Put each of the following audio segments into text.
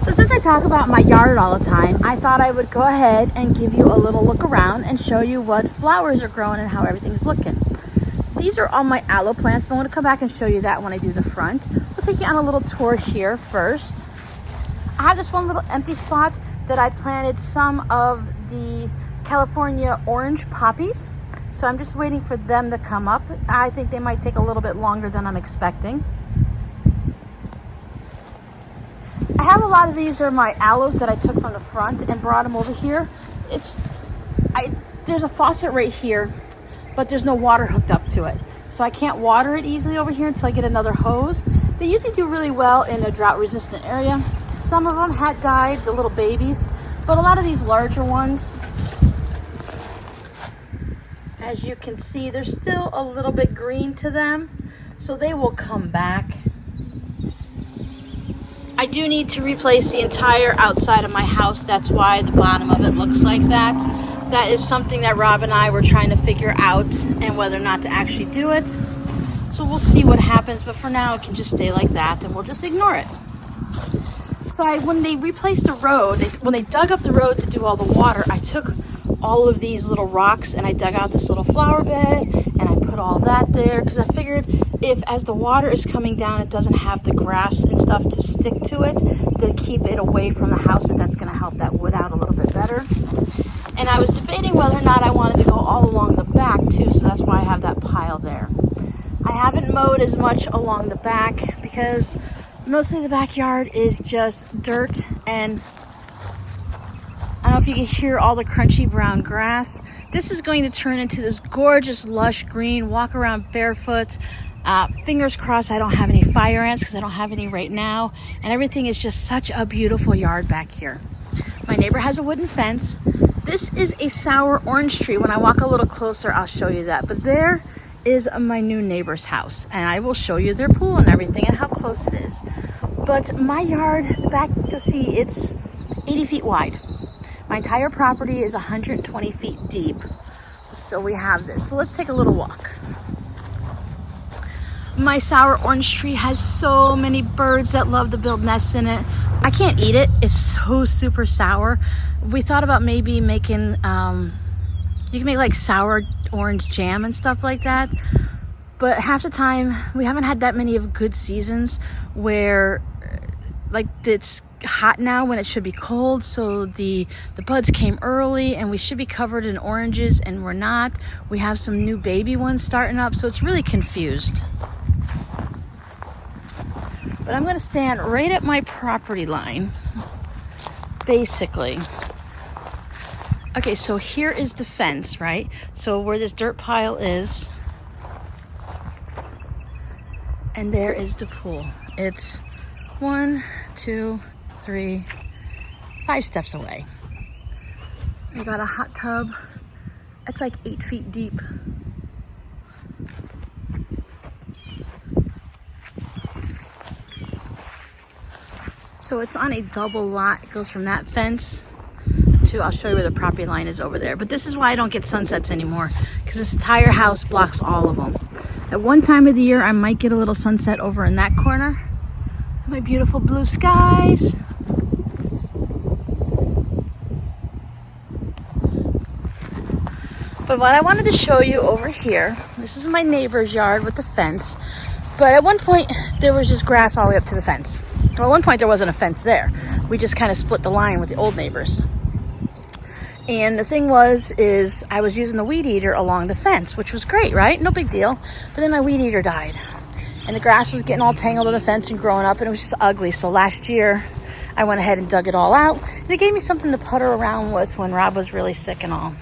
So since I talk about my yard all the time, I thought I would go ahead and give you a little look around and show you what flowers are growing and how everything's looking. These are all my aloe plants, but I'm going to come back and show you that when I do the front. We'll take you on a little tour here first. I have this one little empty spot that I planted some of the California orange poppies. So I'm just waiting for them to come up. I think they might take a little bit longer than I'm expecting. I have a lot of these are my aloes that I took from the front and brought them over here. There's a faucet right here, but there's no water hooked up to it. So I can't water it easily over here until I get another hose. They usually do really well in a drought resistant area. Some of them had died, the little babies, but a lot of these larger ones, as you can see, they're still a little bit green to them, so they will come back. I do need to replace the entire outside of my house. That's why the bottom of it looks like that. That is something that Rob and I were trying to figure out and whether or not to actually do it. So we'll see what happens, but for now it can just stay like that and we'll just ignore it. So when they replaced the road, when they dug up the road to do all the water, I took all of these little rocks and I dug out this little flower bed and I put all that there because I figured if as the water is coming down it doesn't have the grass and stuff to stick to it to keep it away from the house, that's going to help that wood out a little bit better. And I was debating whether or not I wanted to go all along the back too, so that's why I have that pile there. I haven't mowed as much along the back because mostly the backyard is just dirt, and I don't know if you can hear all the crunchy brown grass. This is going to turn into this gorgeous lush green, walk around barefoot. Fingers crossed I don't have any fire ants because I don't have any right now, and everything is just such a beautiful yard back here. My neighbor has a wooden fence. This is a sour orange tree. When I walk a little closer, I'll show you that. But there is my new neighbor's house, and I will show you their pool and everything and how close it is. But my yard, the back, you'll see it's 80 feet wide. My entire property is 120 feet deep. So we have this. So let's take a little walk. My sour orange tree has so many birds that love to build nests in it. I can't eat it. It's so super sour. We thought about maybe making, you can make like sour orange jam and stuff like that. But half the time, we haven't had that many of good seasons where like it's hot now when it should be cold. So the buds came early and we should be covered in oranges and we're not. We have some new baby ones starting up. So it's really confused. But I'm going to stand right at my property line, basically. Okay, so here is the fence, right? So where this dirt pile is, and there is the pool. It's 1, 2, 3, 5 steps away. We got a hot tub. It's like 8 feet deep. So it's on a double lot. It goes from that fence to, I'll show you where the property line is over there. But this is why I don't get sunsets anymore, because this entire house blocks all of them. At one time of the year, I might get a little sunset over in that corner. My beautiful blue skies. But what I wanted to show you over here, this is my neighbor's yard with the fence. But at one point, there was just grass all the way up to the fence. Well, at one point, there wasn't a fence there. We just kind of split the line with the old neighbors. And the thing is I was using the weed eater along the fence, which was great, right? No big deal. But then my weed eater died. And the grass was getting all tangled in the fence and growing up, and it was just ugly. So last year, I went ahead and dug it all out. And it gave me something to putter around with when Rob was really sick and all.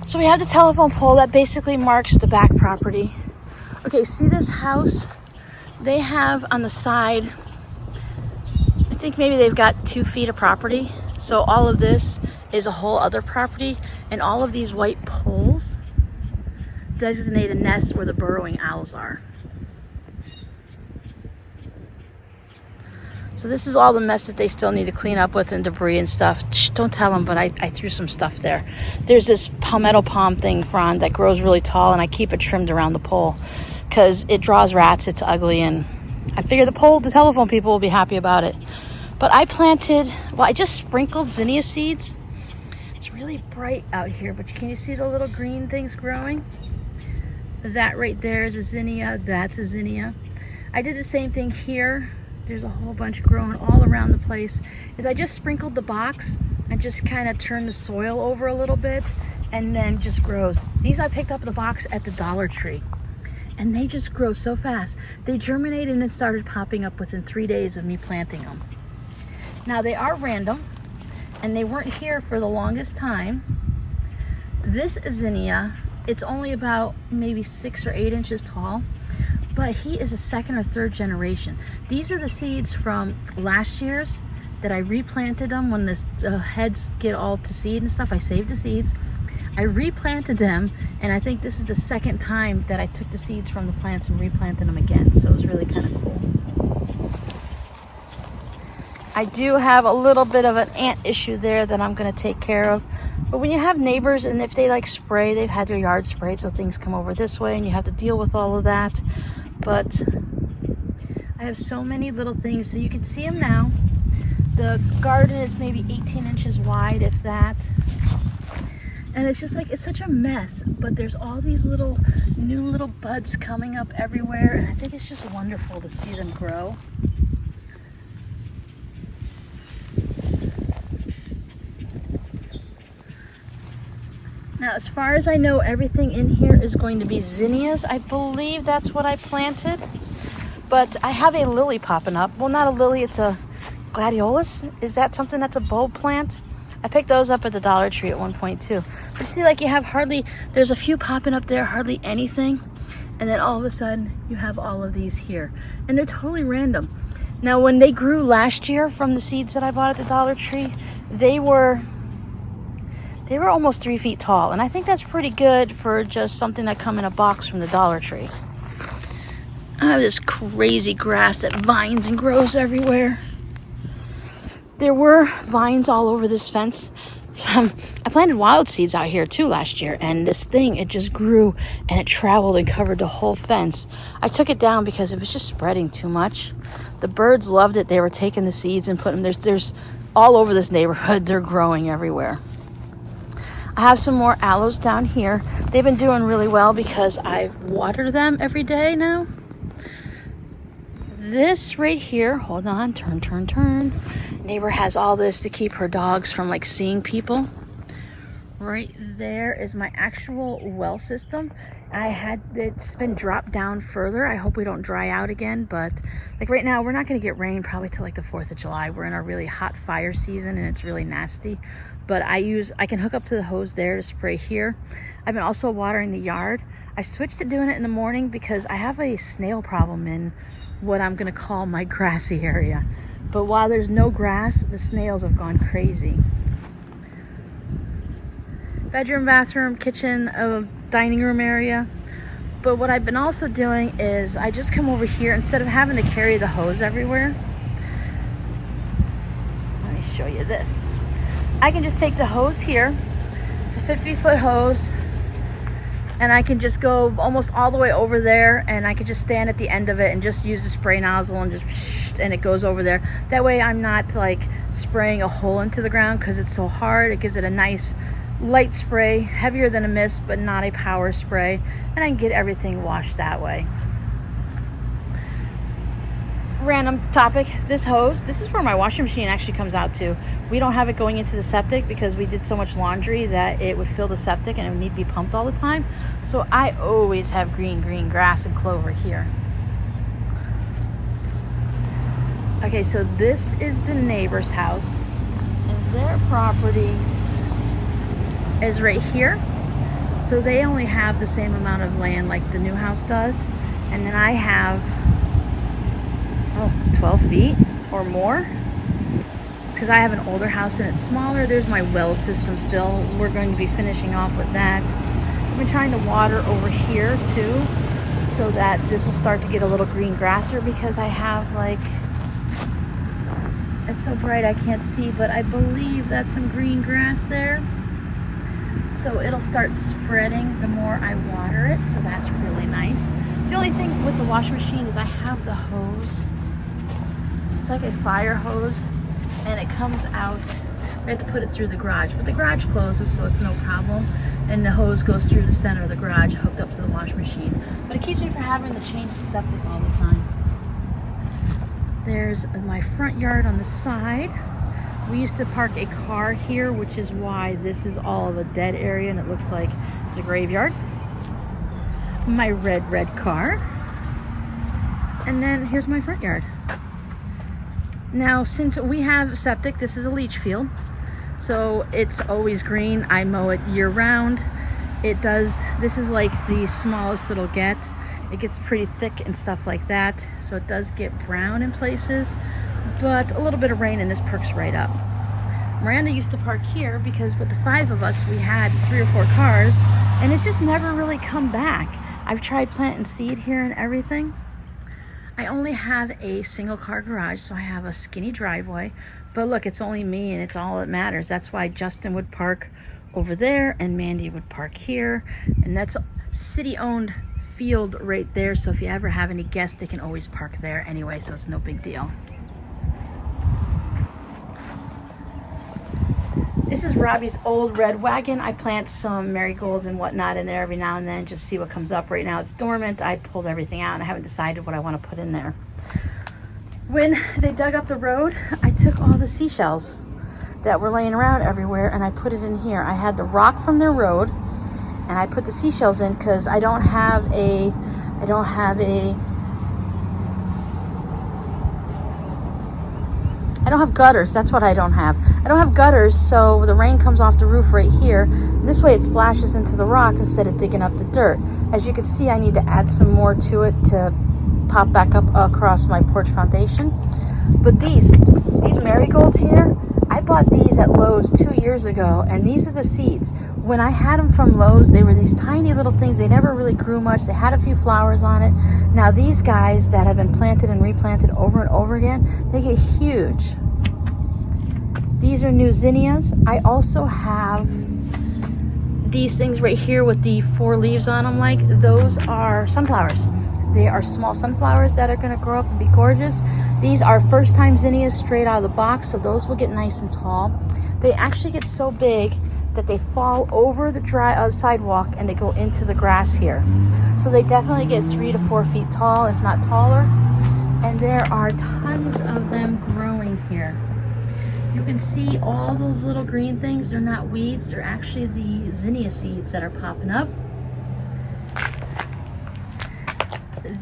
So we have the telephone pole that basically marks the back property. Okay, see this house? They have on the side, I think maybe they've got 2 feet of property. So all of this is a whole other property. And all of these white poles designate a nest where the burrowing owls are. So this is all the mess that they still need to clean up with and debris and stuff. Shh, don't tell them, but I threw some stuff there. There's this palmetto palm thing, frond, that grows really tall, and I keep it trimmed around the pole because it draws rats. It's ugly, and I figure the telephone people will be happy about it. But I planted, well, I just sprinkled zinnia seeds. It's really bright out here, but can you see the little green things growing? That right there is a zinnia, that's a zinnia. I did the same thing here. There's a whole bunch growing all around the place. Is I just sprinkled the box and just kind of turned the soil over a little bit, and then just grows. These I picked up in the box at the Dollar Tree, and they just grow so fast. They germinated and started popping up within 3 days of me planting them. Now they are random, and they weren't here for the longest time. This zinnia, it's only about maybe 6 or 8 inches tall, but he is a second or third generation. These are the seeds from last year's that I replanted them when the heads get all to seed and stuff. I saved the seeds. I replanted them, and I think this is the second time that I took the seeds from the plants and replanted them again. So it was really kind of cool. I do have a little bit of an ant issue there that I'm going to take care of. But when you have neighbors, and if they like spray, they've had their yard sprayed, so things come over this way and you have to deal with all of that. But I have so many little things, so you can see them now. The garden is maybe 18 inches wide, if that. And it's just like, it's such a mess, but there's all these new little buds coming up everywhere, and I think it's just wonderful to see them grow. Now, as far as I know, everything in here is going to be zinnias. I believe that's what I planted. But I have a lily popping up. Well, not a lily, it's a gladiolus. Is that something that's a bulb plant? I picked those up at the Dollar Tree at one point too. But you see, like, you have there's a few popping up there, hardly anything. And then all of a sudden, you have all of these here. And they're totally random. Now, when they grew last year from the seeds that I bought at the Dollar Tree, they were almost 3 feet tall. And I think that's pretty good for just something that come in a box from the Dollar Tree. I have this crazy grass that vines and grows everywhere. There were vines all over this fence. I planted wild seeds out here too last year, and this thing, it just grew and it traveled and covered the whole fence. I took it down because it was just spreading too much. The birds loved it. They were taking the seeds and putting them, there's all over this neighborhood. They're growing everywhere. I have some more aloes down here. They've been doing really well because I water them every day now. This right here, hold on, turn. Neighbor has all this to keep her dogs from like seeing people. Right there is my actual well system. It's been dropped down further. I hope we don't dry out again, but like right now, we're not gonna get rain probably till like the 4th of July. We're in a really hot fire season and it's really nasty. But I can hook up to the hose there to spray here. I've been also watering the yard. I switched to doing it in the morning because I have a snail problem in what I'm gonna call my grassy area. But while there's no grass, the snails have gone crazy. Bedroom, bathroom, kitchen, dining room area. But what I've been also doing is I just come over here instead of having to carry the hose everywhere. Let me show you this. I can just take the hose here. It's a 50-foot hose. And I can just go almost all the way over there, and I can just stand at the end of it and just use the spray nozzle and and it goes over there. That way I'm not like spraying a hole into the ground because it's so hard. It gives it a nice light spray, heavier than a mist, but not a power spray. And I can get everything washed that way. Random topic, this hose, this is where my washing machine actually comes out to. We don't have it going into the septic because we did so much laundry that it would fill the septic and it would need to be pumped all the time. So I always have green grass and clover here. Okay, so this is the neighbor's house, and their property is right here. So they only have the same amount of land like the new house does. And then I have 12 feet or more. Because I have an older house and it's smaller. There's my well system still. We're going to be finishing off with that. I've been trying to water over here too, so that this will start to get a little green grasser, because I have like, it's so bright I can't see, but I believe that's some green grass there. So it'll start spreading the more I water it, so that's really nice. The only thing with the washing machine is I have the hose. It's like a fire hose, and it comes out. We have to put it through the garage, but the garage closes, so it's no problem. And the hose goes through the center of the garage, hooked up to the wash machine. But it keeps me from having to change the septic all the time. There's my front yard on the side. We used to park a car here, which is why this is all the dead area and it looks like it's a graveyard. My red car. And then here's my front yard. Now, since we have septic, this is a leach field, so it's always green. I mow it year round. This is like the smallest it'll get. It gets pretty thick and stuff like that, so it does get brown in places, but a little bit of rain and this perks right up. Miranda used to park here because with the 5 of us, we had 3 or 4 cars, and it's just never really come back. I've tried planting seed here and everything. I only have a single car garage, so I have a skinny driveway, but look, it's only me and it's all that matters. That's why Justin would park over there and Mandy would park here, and that's city-owned field right there, so if you ever have any guests, they can always park there anyway, so it's no big deal. This is Robbie's old red wagon. I plant some marigolds and whatnot in there every now and then, just see what comes up. Right now it's dormant. I pulled everything out and I haven't decided what I want to put in there. When they dug up the road, I took all the seashells that were laying around everywhere and I put it in here. I had the rock from their road and I put the seashells in because I don't have gutters. That's what I don't have. I don't have gutters, so the rain comes off the roof right here. This way it splashes into the rock instead of digging up the dirt. As you can see, I need to add some more to it to pop back up across my porch foundation. But these marigolds here, I bought these at Lowe's 2 years ago, and these are the seeds. When I had them from Lowe's, they were these tiny little things. They never really grew much. They had a few flowers on it. Now these guys that have been planted and replanted over and over again, they get huge. These are new zinnias. I also have these things right here with the 4 leaves on them. Like, those are sunflowers. They are small sunflowers that are going to grow up and be gorgeous. These are first time zinnias straight out of the box, so those will get nice and tall. They actually get so big that they fall over the sidewalk and they go into the grass here. So they definitely get 3 to 4 feet tall, if not taller. And there are tons of them growing here. You can see all those little green things. They're not weeds. They're actually the zinnia seeds that are popping up.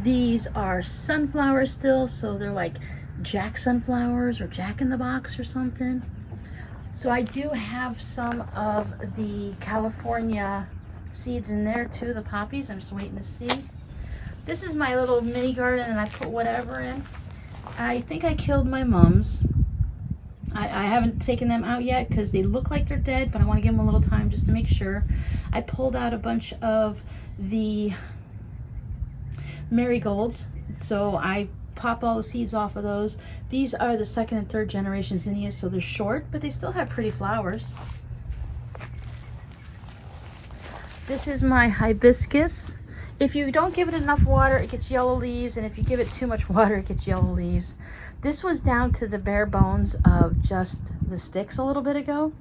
These are sunflowers still, so they're like Jack sunflowers or Jack in the Box or something. So I do have some of the California seeds in there too, the poppies. I'm just waiting to see. This is my little mini garden and I put whatever in. I think I killed my mums. I haven't taken them out yet because they look like they're dead, but I want to give them a little time just to make sure. I pulled out a bunch of the marigolds, so I pop all the seeds off of those. These are the 2nd and 3rd generation zinnias, so they're short, but they still have pretty flowers. This is my hibiscus. If you don't give it enough water, it gets yellow leaves, and if you give it too much water, it gets yellow leaves. This was down to the bare bones of just the sticks a little bit ago,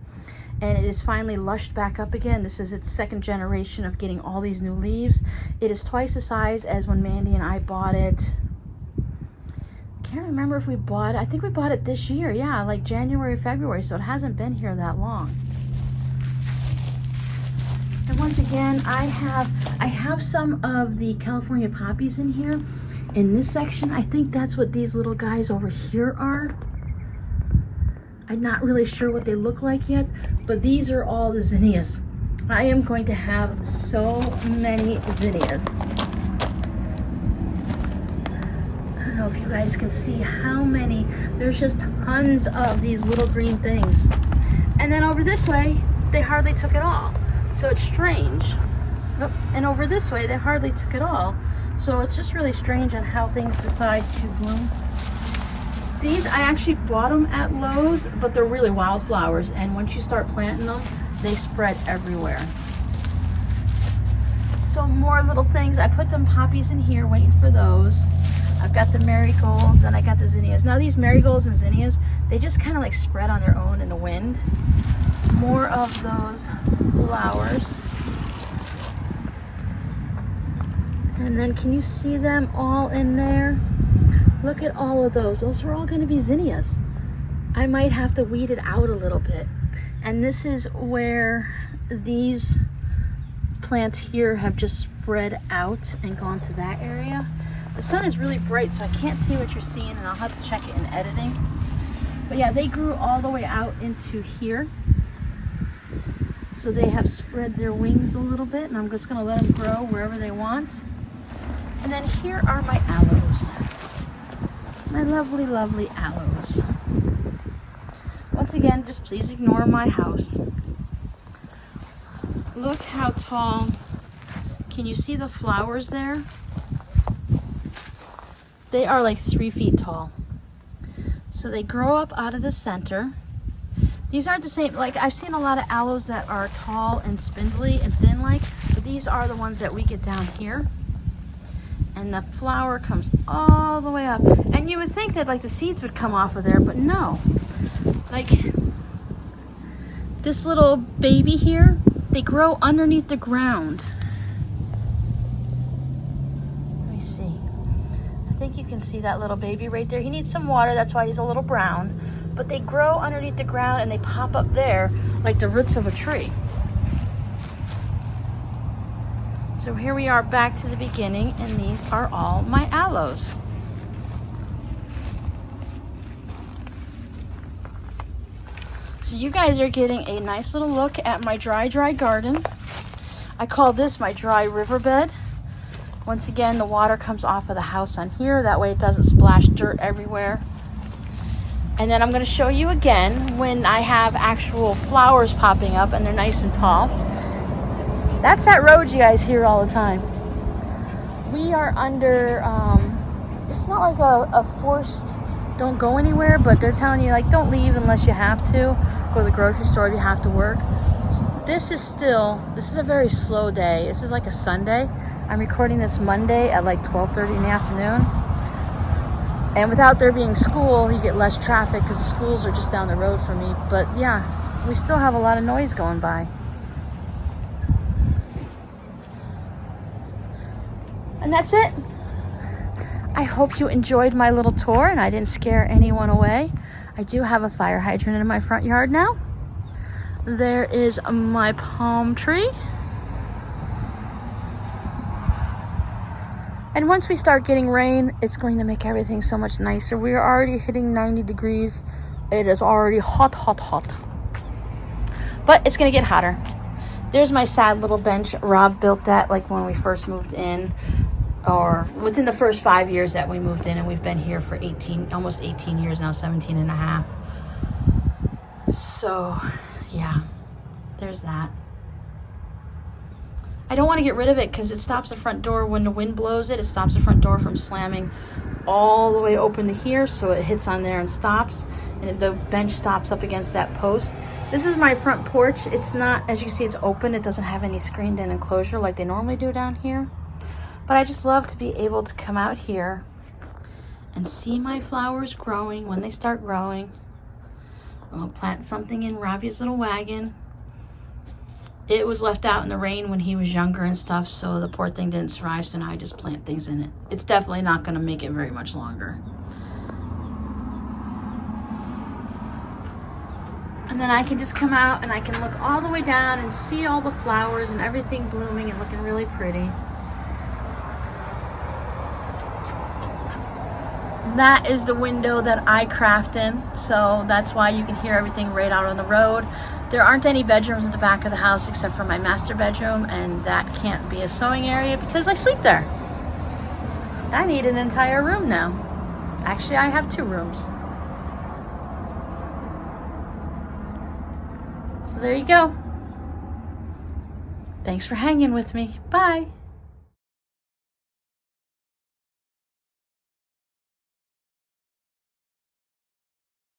and it is finally lushed back up again. This is its 2nd generation of getting all these new leaves. It is twice the size as when Mandy and I bought it. I can't remember if we bought it. I think we bought it this year. Yeah, like January, February, so it hasn't been here that long. And once again, I have some of the California poppies in here. In this section, I think that's what these little guys over here are. I'm not really sure what they look like yet, but these are all the zinnias. I am going to have so many zinnias. I don't know if you guys can see how many. There's just tons of these little green things. And then over this way, they hardly took it all. So it's strange. Oh, and over this way, they hardly took it all. So it's just really strange on how things decide to bloom. These, I actually bought them at Lowe's, but they're really wildflowers. And once you start planting them, they spread everywhere. So more little things. I put them poppies in here, waiting for those. I've got the marigolds and I got the zinnias. Now these marigolds and zinnias, they just kind of like spread on their own in the wind. More of those flowers. And then can you see them all in there? Look at all of those. Those are all going to be zinnias. I might have to weed it out a little bit. And this is where these plants here have just spread out and gone to that area. The sun is really bright, so I can't see what you're seeing, and I'll have to check it in editing. But yeah, they grew all the way out into here. So they have spread their wings a little bit, and I'm just gonna let them grow wherever they want. And then here are my aloes. My lovely, lovely aloes. Once again, just please ignore my house. Look how tall. Can you see the flowers there? They are like 3 feet tall. So they grow up out of the center. These aren't the same, like I've seen a lot of aloes that are tall and spindly and thin like, but these are the ones that we get down here. And the flower comes all the way up. And you would think that like the seeds would come off of there, but no. Like this little baby here, they grow underneath the ground. Let me see. I think you can see that little baby right there. He needs some water, that's why he's a little brown. But they grow underneath the ground and they pop up there like the roots of a tree. So here we are back to the beginning, and these are all my aloes. So you guys are getting a nice little look at my dry garden. I call this my dry riverbed. Once again, the water comes off of the house on here. That way it doesn't splash dirt everywhere. And then I'm going to show you again when I have actual flowers popping up and they're nice and tall. That's that road you guys hear all the time. We are under, it's not like a forced don't go anywhere, but they're telling you like don't leave unless you have to. Go to the grocery store if you have to work. This is a very slow day. This is like a Sunday. I'm recording this Monday at like 12:30 in the afternoon. And without there being school, you get less traffic because the schools are just down the road for me. But yeah, we still have a lot of noise going by. And that's it. I hope you enjoyed my little tour and I didn't scare anyone away. I do have a fire hydrant in my front yard now. There is my palm tree. And once we start getting rain, it's going to make everything so much nicer. We are already hitting 90 degrees. It is already hot, hot, hot. But it's going to get hotter. There's my sad little bench. Rob built that like when we first moved in, or within the first 5 years that we moved in, and we've been here for almost 18 years now, 17 and a half. So yeah, there's that. I don't want to get rid of it because it stops the front door when the wind blows it. It stops the front door from slamming all the way open to here, so it hits on there and stops, and the bench stops up against that post. This is my front porch. It's not, as you can see, it's open. It doesn't have any screened in enclosure like they normally do down here. But I just love to be able to come out here and see my flowers growing when they start growing. I'll plant something in Robbie's little wagon. It was left out in the rain when he was younger and stuff, so the poor thing didn't survive, so now I just plant things in it. It's definitely not going to make it very much longer. And then I can just come out and I can look all the way down and see all the flowers and everything blooming and looking really pretty. That is the window that I craft in, so that's why you can hear everything right out on the road. There aren't any bedrooms at the back of the house except for my master bedroom, and that can't be a sewing area because I sleep there. I need an entire room now. Actually, I have 2 rooms. So there you go. Thanks for hanging with me. Bye.